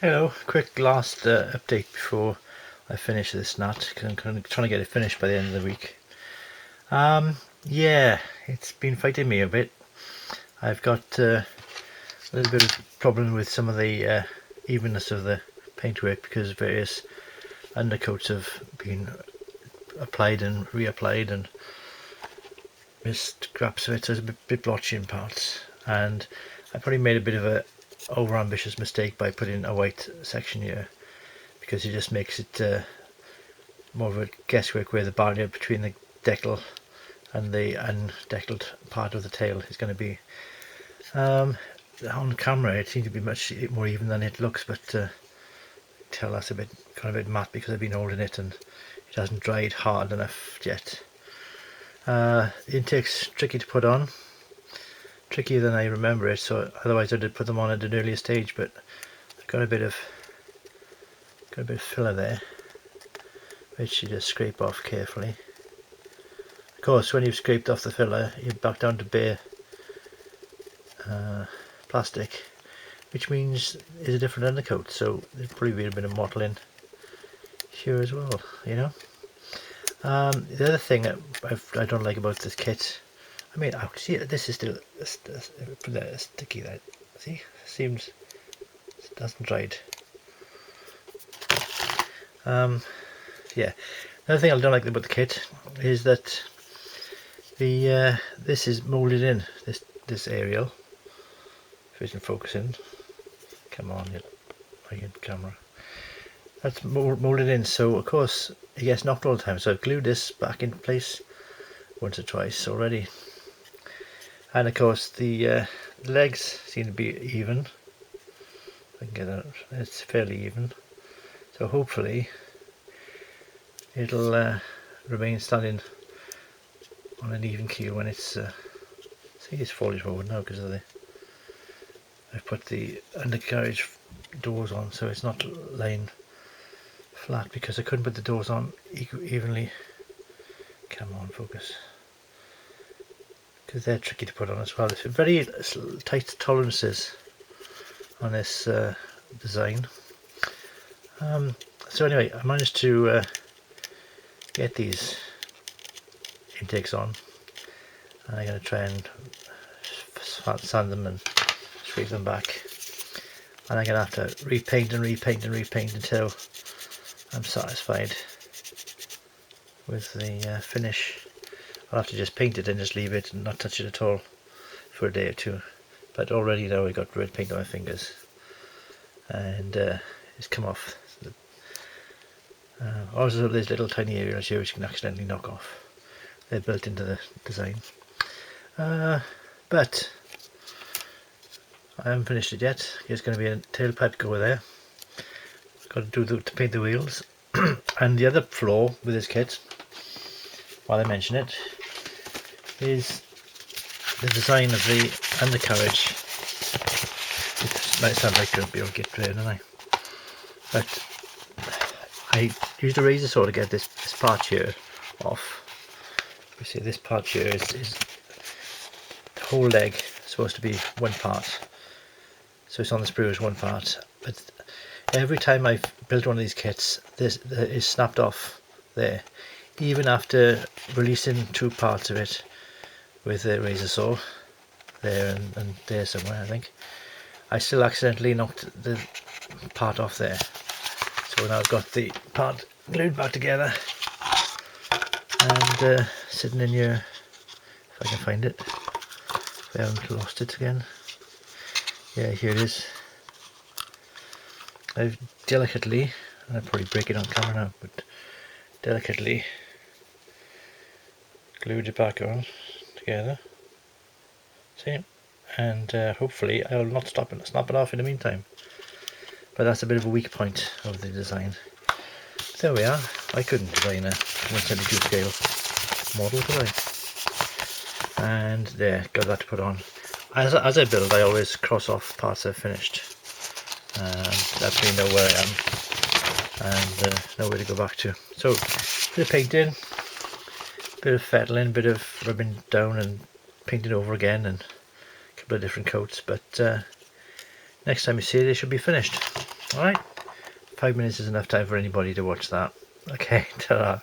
Hello, quick last update before I finish this gnat, because I'm trying to get it finished by the end of the week. Yeah, it's been fighting me a bit. I've got a little bit of problem with some of the evenness of the paintwork because various undercoats have been applied and reapplied and missed scraps of it, so it's a bit blotchy in parts. And I probably made a bit of a over-ambitious mistake by putting a white section here, because it just makes it more of a guesswork where the barrier between the decal and the undeckled part of the tail is going to be. On camera it seems to be much more even than it looks, but tell that's kind of a bit matte because I've been holding it and it hasn't dried hard enough yet. The intake's tricky to put on, trickier than I remember it, so otherwise I did put them on at an earlier stage, but I've got a bit of filler there, which you just scrape off carefully. Of course, when you've scraped off the filler, you're back down to bare plastic, which means it's a different undercoat, so there'll probably be a bit of mottling here as well, you know. The other thing that I don't like about this kit, I mean, see, this is still sticky. That see, seems it hasn't dried. Yeah. Another thing I don't like about the kit is that the this is moulded in, this aerial. If it's in focusing, come on, you camera. That's moulded in, so of course it gets knocked all the time. So I've glued this back into place once or twice already, and of course the legs seem to be even. I can get that. It's fairly even, so hopefully it'll remain standing on an even keel when it's see, it's falling forward now because of I've put the undercarriage doors on, so it's not laying flat because I couldn't put the doors on evenly. Come on, focus, because they're tricky to put on as well. It's very tight tolerances on this design. So anyway, I managed to get these intakes on, and I'm going to try and sand them and scrape them back, and I'm going to have to repaint and repaint and repaint until I'm satisfied with the finish. I'll have to just paint it and just leave it and not touch it at all for a day or two, but already now I got red paint on my fingers and it's come off. Also there's little tiny areas here which you can accidentally knock off. They're built into the design, but I haven't finished it yet. There's going to be a tailpipe go there. Got to paint the wheels. And the other flaw with this kit, while I mention it, is the design of the undercarriage. It might sound like I won't be able to get there, don't I? But I used a razor saw to get this part here off. You see, this part here is the whole leg supposed to be one part, so it's on the sprue as one part, but every time I've built one of these kits, this is snapped off there, even after releasing two parts of it with a razor saw there and there somewhere. I think I still accidentally knocked the part off there, so now I've got the part glued back together and sitting in here, if I can find it, if I haven't lost it again. Yeah, here it is. I've delicately, and I'll probably break it on camera now, but delicately glued it back on together. See? And hopefully I'll not snap it off in the meantime. But that's a bit of a weak point of the design. There we are. I couldn't design a 1/72 scale model, could I? And there, got that to put on. As I build, I always cross off parts I've finished. That's me know where I am and know where to go back to. So, bit of painting, bit of fettling, bit of rubbing down and painting over again, and a couple of different coats. But next time you see it, it should be finished. Alright, 5 minutes is enough time for anybody to watch that. Okay, ta-ra.